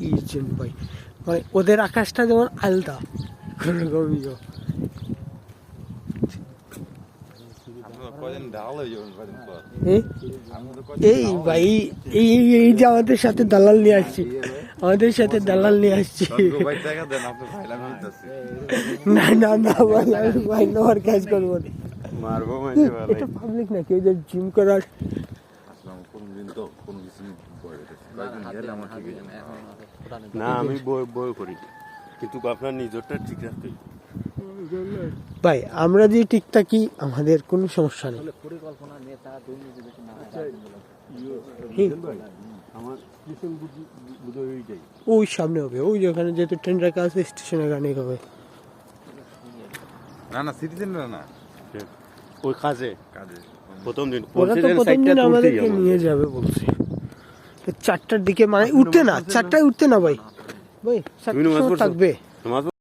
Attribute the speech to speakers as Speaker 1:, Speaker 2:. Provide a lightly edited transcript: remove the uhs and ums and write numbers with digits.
Speaker 1: Agent ভাই, মানে ওদের আকাশটা যেমন আলাদা কোনোরকমই। এই ভাই এই যে আমাদের সাথে দালাল নিয়ে আসছি, আমাদের সাথে দালাল নিয়ে আসছি। না না না ভাই নেওয়ার কাজ করবো না, এটা পাবলিক নাকি ওই যে জিম করার।
Speaker 2: না আমি বই করি, কিন্তু আপনার নিজরটা ঠিক রাখতে
Speaker 1: ভাই। আমরা যে ঠিক থাকি আমাদের কোনো সমস্যা নেই। ওই সামনে হবে, ওই যেখানে যেহেতু ট্রেন রাখা আছে স্টেশনের গানে হবে।
Speaker 2: না না সিটি সেন্টার না, ওই কাজে প্রথম দিন
Speaker 1: ওরা তো প্রথম দিন আমাদেরকে নিয়ে যাবে বলছে 4টার দিকে, মানে উঠতে না 4টায় উঠতে না ভাই, ভাই 4টার সময় থাকবে।